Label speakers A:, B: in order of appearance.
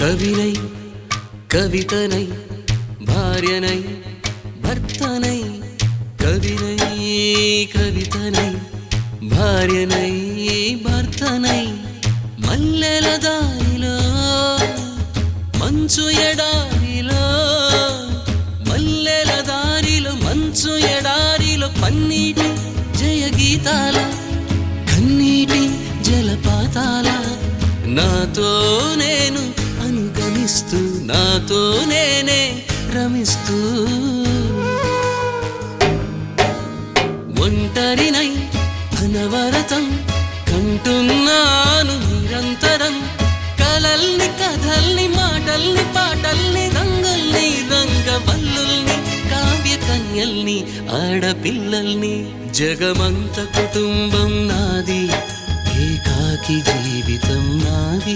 A: కవినై కవితనై భార్యనై భర్తనై కవినై కవితనై భార్యనై భర్తనై మల్లెల దారిలో మంచు ఎడారిలో మల్లెల దారిలో మంచు ఎడారిలో పన్నీటి జయగీతాల కన్నీటి జలపాతాల నాతో నేను అనుగమిస్తూ నాతో నేనే రమిస్తూ ఒంటరినై అనవరతం కంటున్నాను నిరంతరం కలల్ని కథల్ని మాటల్ని పాటల్ని రంగుల్ని రంగవల్లుల్ని కావ్య కన్యల్ని ఆడపిల్లల్ని జగమంత కుటుంబం నాది ఏకాకి జీవితం నాది